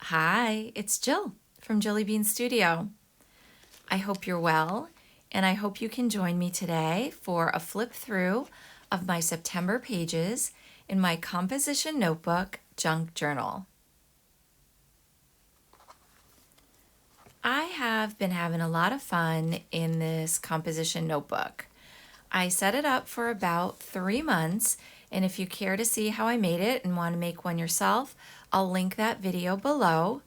Hi, it's Jill from Jilly Bean Studio. I hope you're well, and I hope you can join me today for a flip through of my September pages in my composition notebook junk journal. I have been having a lot of fun in this composition notebook. I set it up for about 3 months, and if you care to see how I made it and want to make one yourself, I'll link that video below.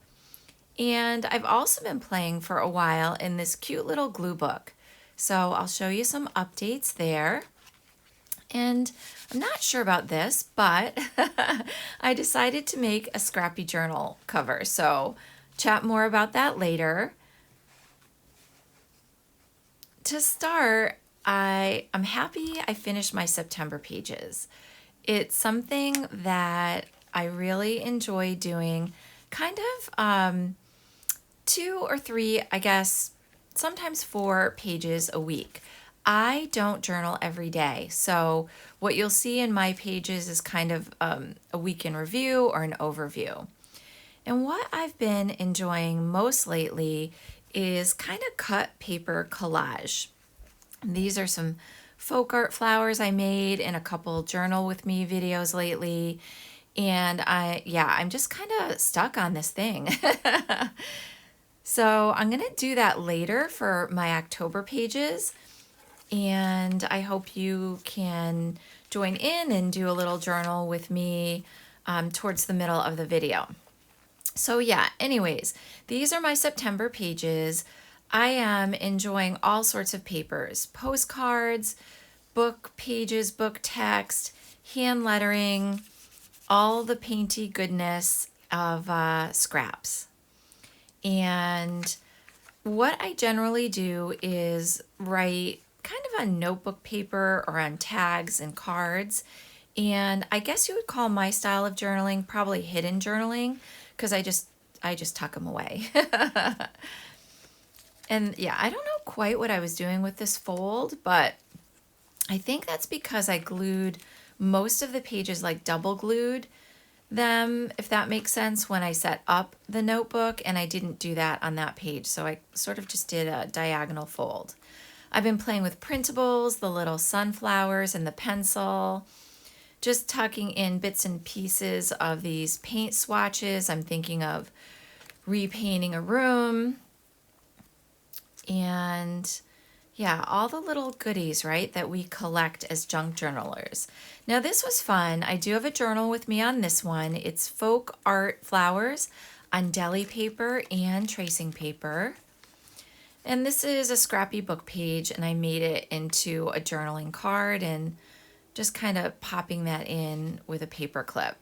And I've also been playing for a while in this cute little glue book. So I'll show you some updates there. And I'm not sure about this, but I decided to make a scrappy journal cover. So chat more about that later. To start, I'm happy I finished my September pages. It's something that I really enjoy doing, kind of 2 or 3, I guess, sometimes 4 pages a week. I don't journal every day, so what you'll see in my pages is kind of a week in review or an overview. And what I've been enjoying most lately is kind of cut paper collage. And these are some folk art flowers I made in a couple journal with me videos lately. And I'm just kind of stuck on this thing. So I'm going to do that later for my October pages. And I hope you can join in and do a little journal with me towards the middle of the video. So yeah, anyways, these are my September pages. I am enjoying all sorts of papers, postcards, book pages, book text, hand lettering, all the painty goodness of scraps. And what I generally do is write kind of on notebook paper or on tags and cards. And I guess you would call my style of journaling probably hidden journaling, because I just tuck them away. And yeah, I don't know quite what I was doing with this fold, but I think that's because I glued most of the pages, like double glued them, if that makes sense, when I set up the notebook, and I didn't do that on that page, so I sort of just did a diagonal fold. I've been playing with Printables, the little sunflowers and the pencil, just tucking in bits and pieces of these paint swatches. I'm thinking of repainting a room, and yeah, all the little goodies, right, that we collect as junk journalers. Now this was fun. I do have a journal with me on this one. It's folk art flowers on deli paper and tracing paper. And this is a scrappy book page, and I made it into a journaling card and just kind of popping that in with a paper clip.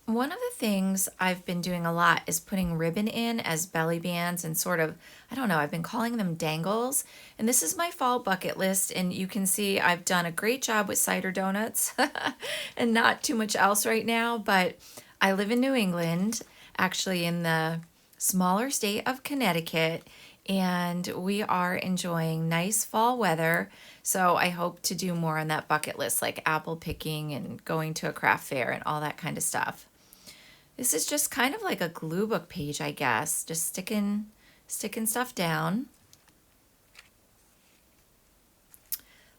One of the things I've been doing a lot is putting ribbon in as belly bands and sort of, I don't know, I've been calling them dangles. And this is my fall bucket list, and you can see I've done a great job with cider donuts and not too much else right now, but I live in New England, actually in the smaller state of Connecticut, and we are enjoying nice fall weather. So I hope to do more on that bucket list, like apple picking and going to a craft fair and all that kind of stuff. This is just kind of like a glue book page, I guess, just sticking stuff down.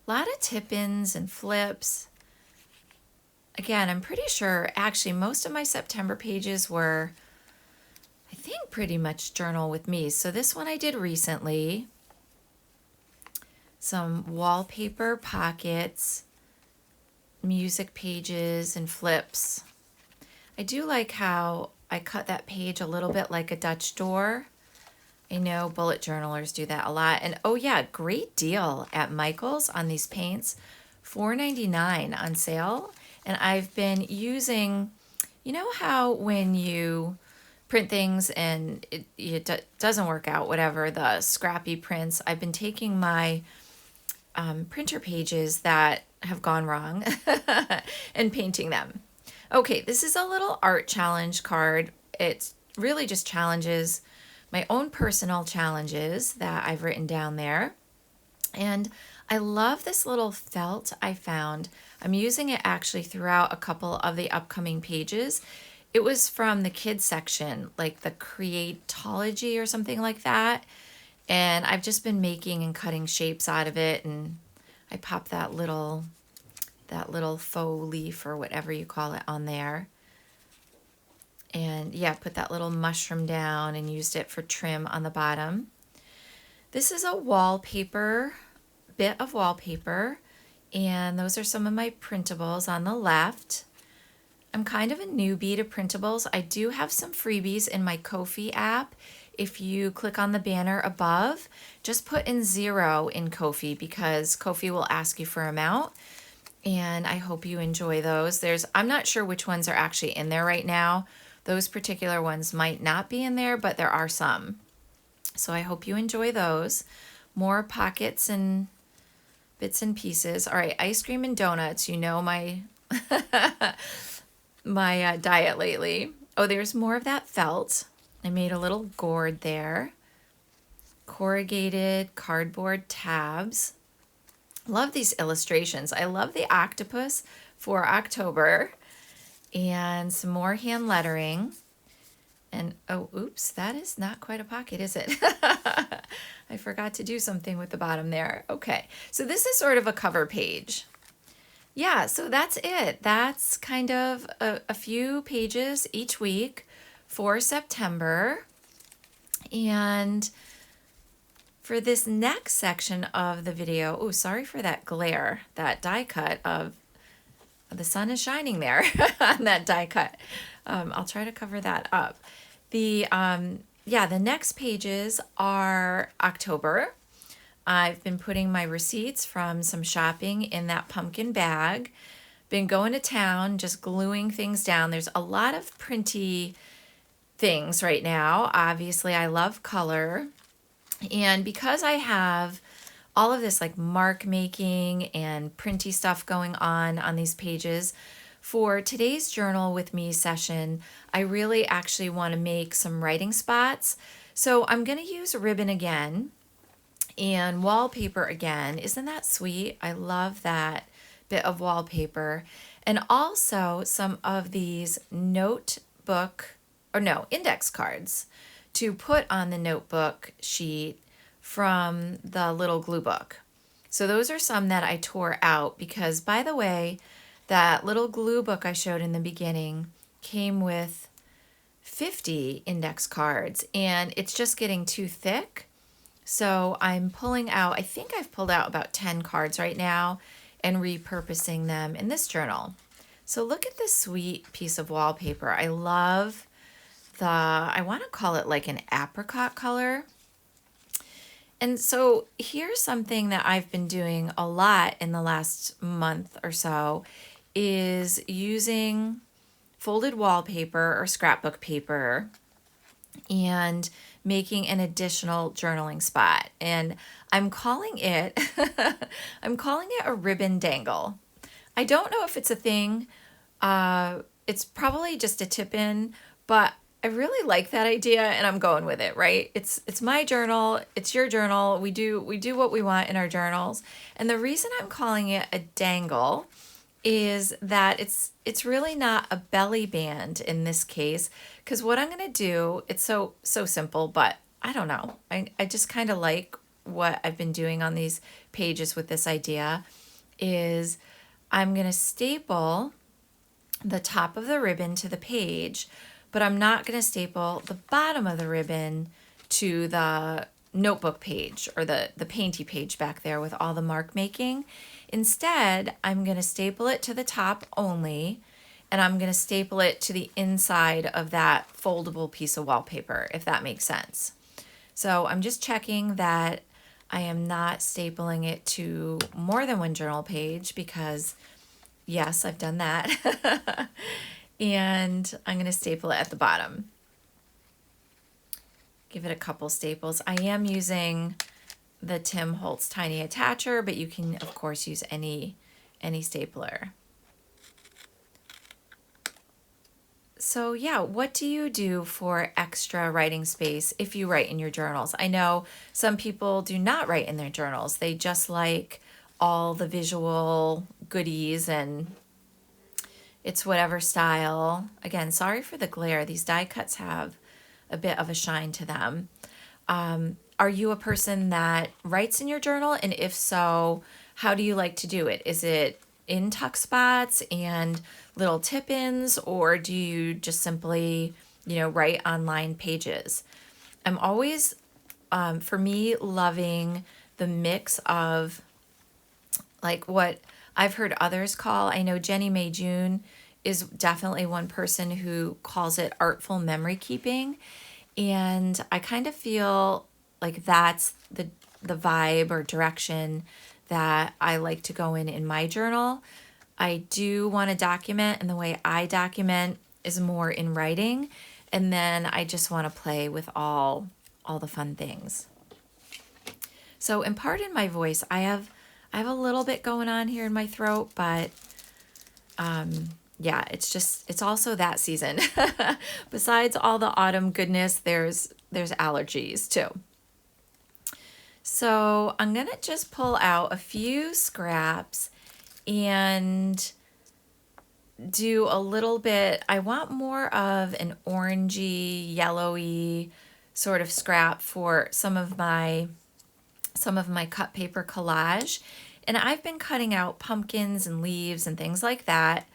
A lot of tip-ins and flips. Again, I'm pretty sure actually most of my September pages were, I think, pretty much journal with me. So this one I did recently. Some wallpaper pockets, music pages and flips. I do like how I cut that page a little bit like a Dutch door. I know bullet journalers do that a lot. And oh yeah, great deal at Michael's on these paints, $4.99 on sale. And I've been using, you know how when you print things and it doesn't work out, whatever, the scrappy prints, I've been taking my printer pages that have gone wrong and painting them. Okay, this is a little art challenge card. It really just challenges my own personal challenges that I've written down there. And I love this little felt I found. I'm using it actually throughout a couple of the upcoming pages. It was from the kids section, like the Creatology or something like that. And I've just been making and cutting shapes out of it, and I popped that little faux leaf or whatever you call it on there. And yeah, put that little mushroom down and used it for trim on the bottom. This is a bit of wallpaper, and those are some of my printables on the left. I'm kind of a newbie to printables. I do have some freebies in my Ko-fi app. If you click on the banner above, just put in 0 in Ko-fi because Ko-fi will ask you for amount. And I hope you enjoy those. I'm not sure which ones are actually in there right now. Those particular ones might not be in there, but there are some. So I hope you enjoy those. More pockets and bits and pieces. All right, ice cream and donuts. You know my my diet lately. Oh, there's more of that felt. I made a little gourd there. Corrugated cardboard tabs. Love these illustrations. I love the octopus for October. And some more hand lettering. And oh, oops, that is not quite a pocket, is it? I forgot to do something with the bottom there. Okay, so this is sort of a cover page. Yeah, so that's it. That's kind of a few pages each week for September. And for this next section of the video, oh, sorry for that glare, that die cut of the sun is shining there on that die cut. I'll try to cover that up. The next pages are October. I've been putting my receipts from some shopping in that pumpkin bag. Been going to town, just gluing things down. There's a lot of printy things right now. Obviously, I love color. And because I have all of this like mark making and printy stuff going on these pages, for today's journal with me session, I really actually want to make some writing spots. So I'm going to use ribbon again and wallpaper again. Isn't that sweet? I love that bit of wallpaper. And also some of these index cards to put on the notebook sheet from the little glue book. So those are some that I tore out because, by the way, that little glue book I showed in the beginning came with 50 index cards and it's just getting too thick. So I'm pulling out, I think I've pulled out about 10 cards right now and repurposing them in this journal. So look at this sweet piece of wallpaper. I love I want to call it like an apricot color. And so here's something that I've been doing a lot in the last month or so is using folded wallpaper or scrapbook paper and making an additional journaling spot. And I'm calling it a ribbon dangle. I don't know if it's a thing. It's probably just a tip in, but I really like that idea and I'm going with it, right? It's my journal, it's your journal. We do what we want in our journals. And the reason I'm calling it a dangle is that it's really not a belly band in this case, because what I'm going to do, it's so simple, but I don't know. I just kind of like what I've been doing on these pages with this idea is I'm going to staple the top of the ribbon to the page, but I'm not going to staple the bottom of the ribbon to the notebook page or the painty page back there with all the mark making. Instead, I'm going to staple it to the top only, and I'm going to staple it to the inside of that foldable piece of wallpaper, if that makes sense. So I'm just checking that I am not stapling it to more than one journal page because, yes, I've done that. And I'm going to staple it at the bottom. Give it a couple staples. I am using the Tim Holtz Tiny Attacher, but you can, of course, use any stapler. So yeah, what do you do for extra writing space if you write in your journals? I know some people do not write in their journals. They just like all the visual goodies, and it's whatever style. Again, sorry for the glare. These die cuts have a bit of a shine to them. Are you a person that writes in your journal? And if so, how do you like to do it? Is it in tuck spots and little tip-ins, or do you just simply, write on lined pages? I'm always, for me, loving the mix of like what I've heard others call, I know Jenny May June is definitely one person who calls it artful memory keeping. And I kind of feel like that's the vibe or direction that I like to go in my journal. I do want to document, and the way I document is more in writing. And then I just want to play with all the fun things. So, and pardon my voice, I have a little bit going on here in my throat, but yeah, it's also that season. Besides all the autumn goodness, there's allergies too. So I'm gonna just pull out a few scraps and do a little bit. I want more of an orangey, yellowy sort of scrap for some of my cut paper collage. And I've been cutting out pumpkins and leaves and things like that.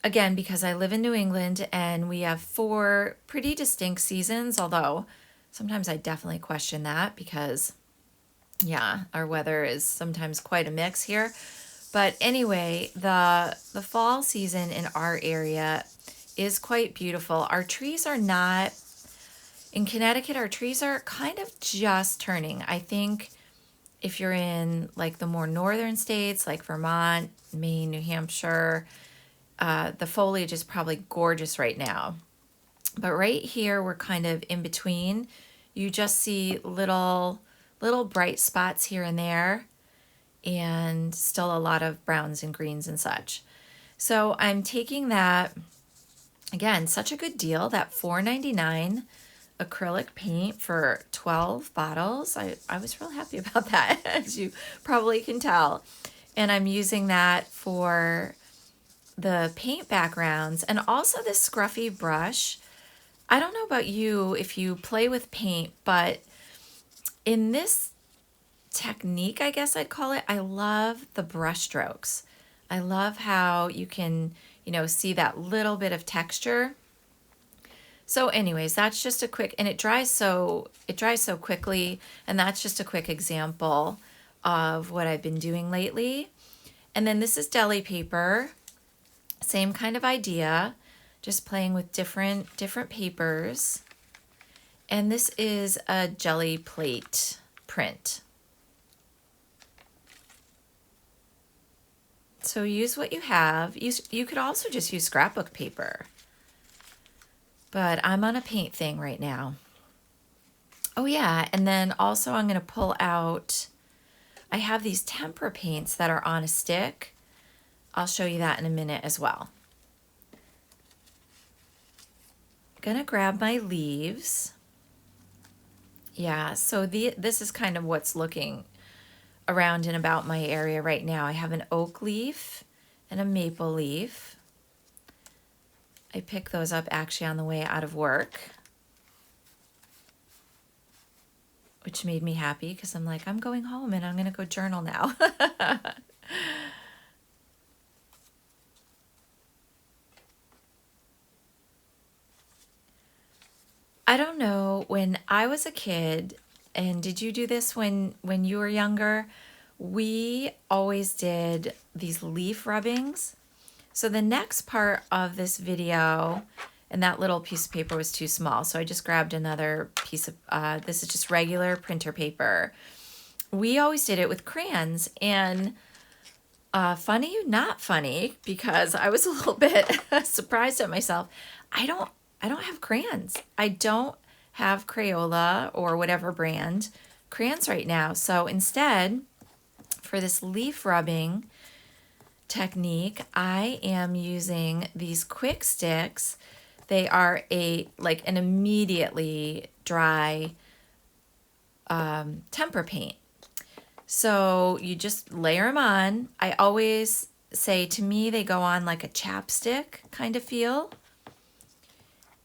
Again, because I live in New England and we have 4 pretty distinct seasons, although sometimes I definitely question that because, yeah, our weather is sometimes quite a mix here. But anyway, the fall season in our area is quite beautiful. Our trees are not, in Connecticut, our trees are kind of just turning. I think if you're in like the more northern states like Vermont, Maine, New Hampshire, the foliage is probably gorgeous right now. But right here, we're kind of in between. You just see little bright spots here and there, and still a lot of browns and greens and such. So I'm taking that, again, such a good deal, that $4.99 acrylic paint for 12 bottles. I was real happy about that, as you probably can tell. And I'm using that for the paint backgrounds, and also this scruffy brush. I don't know about you if you play with paint, but in this technique, I guess I'd call it, I love the brush strokes. I love how you can, see that little bit of texture. So anyways, that's just a quick, and it dries so quickly, and that's just a quick example of what I've been doing lately. And then this is deli paper. Same kind of idea, just playing with different papers. And this is a jelly plate print. So use what you have. You could also just use scrapbook paper. But I'm on a paint thing right now. Oh yeah, and then also I'm going to pull out, I have these tempera paints that are on a stick. I'll show you that in a minute as well. Gonna grab my leaves. Yeah, so this is kind of what's looking around and about my area right now. I have an oak leaf and a maple leaf. I picked those up actually on the way out of work, which made me happy because I'm like, I'm going home and I'm gonna go journal now. I don't know, when I was a kid, and did you do this when you were younger? We always did these leaf rubbings. So the next part of this video, and that little piece of paper was too small, so I just grabbed another piece of, this is just regular printer paper. We always did it with crayons, and funny, not funny, because I was a little bit surprised at myself. I don't have crayons. I don't have Crayola or whatever brand crayons right now. So instead, for this leaf rubbing technique, I am using these quick sticks. They are an immediately dry tempera paint. So you just layer them on. I always say, to me, they go on like a chapstick kind of feel.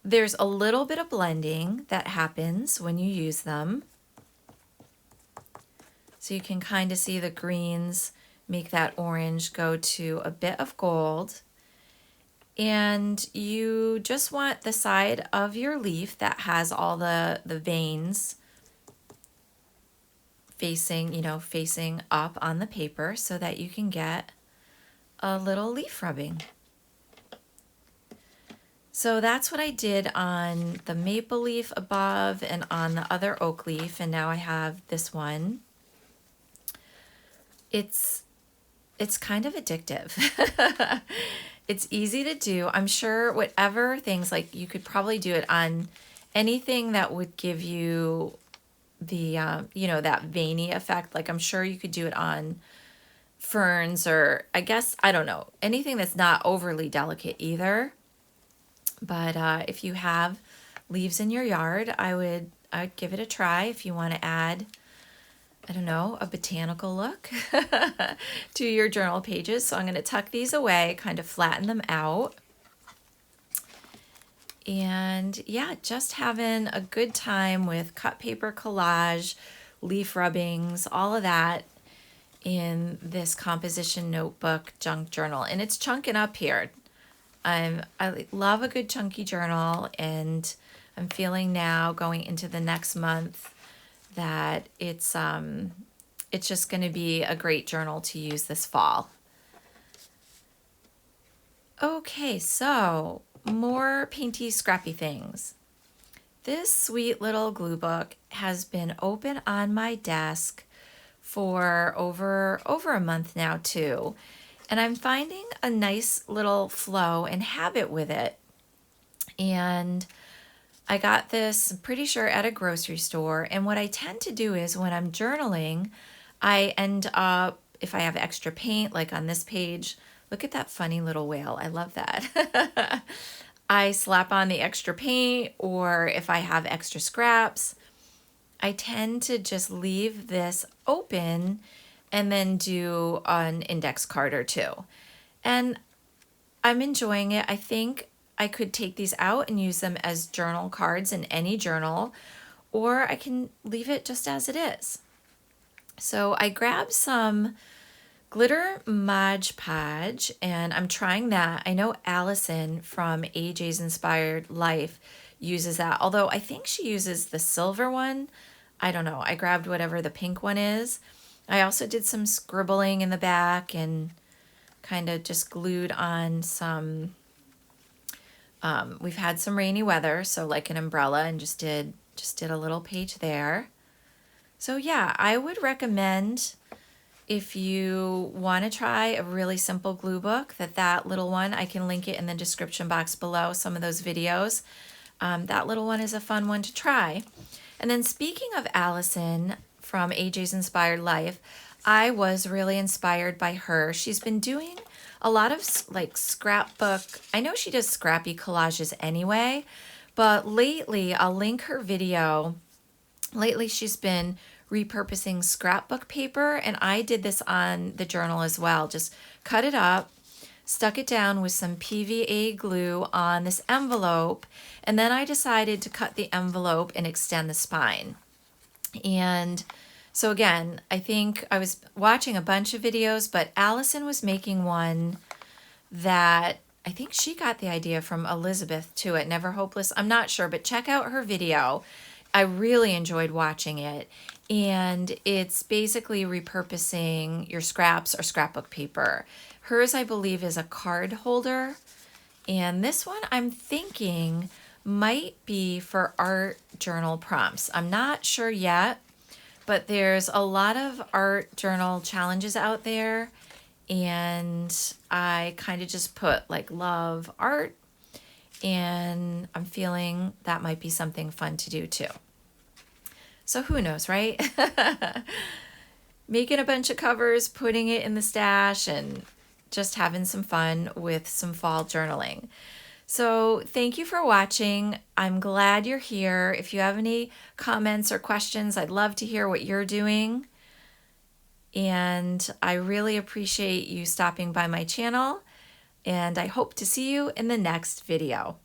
There's a little bit of blending that happens when you use them. So you can kind of see the greens make that orange go to a bit of gold. And you just want the side of your leaf that has all the veins facing, facing up on the paper so that you can get a little leaf rubbing. So that's what I did on the maple leaf above and on the other oak leaf, and now I have this one. It's kind of addictive. It's easy to do. I'm sure whatever things, like you could probably do it on anything that would give you the, that veiny effect. Like I'm sure you could do it on ferns, or I guess, I don't know, anything that's not overly delicate either. But if you have leaves in your yard, I would give it a try if you want to add, I don't know, a botanical look to your journal pages. So I'm going to tuck these away, kind of flatten them out. And yeah, just having a good time with cut paper collage, leaf rubbings, all of that in this composition notebook junk journal. And it's chunking up here. I love a good chunky journal, and I'm feeling now going into the next month that it's just going to be a great journal to use this fall. Okay, so more painty, scrappy things. This sweet little glue book has been open on my desk for over a month now too. And I'm finding a nice little flow and habit with it. And I got this, I'm pretty sure, at a grocery store. And what I tend to do is when I'm journaling, I end up, if I have extra paint, like on this page, look at that funny little whale. I love that. I slap on the extra paint, or if I have extra scraps, I tend to just leave this open and then do an index card or two. And I'm enjoying it. I think I could take these out and use them as journal cards in any journal, or I can leave it just as it is. So I grabbed some glitter Mod Podge, and I'm trying that. I know Allison from AJ's Inspired Life uses that, although I think she uses the silver one. I don't know. I grabbed whatever the pink one is. I also did some scribbling in the back and kind of just glued on some, we've had some rainy weather, so like an umbrella, and just did a little page there. So yeah, I would recommend, if you want to try a really simple glue book, that little one, I can link it in the description box below, some of those videos. That little one is a fun one to try. And then speaking of Allison from AJ's Inspired Life, I was really inspired by her. She's been doing a lot of like scrapbook. I know she does scrappy collages anyway, but lately, I'll link her video. Lately, she's been repurposing scrapbook paper, and I did this on the journal as well. Just cut it up, stuck it down with some PVA glue on this envelope, and then I decided to cut the envelope and extend the spine. And so again, I think I was watching a bunch of videos, but Allison was making one that I think she got the idea from Elizabeth too at Never Hopeless. I'm not sure, but check out her video. I really enjoyed watching it. And it's basically repurposing your scraps or scrapbook paper. Hers, I believe, is a card holder. And this one I'm thinking might be for art journal prompts. I'm not sure yet, but there's a lot of art journal challenges out there. And I kind of just put like love art, and I'm feeling that might be something fun to do too. So who knows, right? Making a bunch of covers, putting it in the stash, and just having some fun with some fall journaling. So thank you for watching. I'm glad you're here. If you have any comments or questions, I'd love to hear what you're doing. And I really appreciate you stopping by my channel, and I hope to see you in the next video.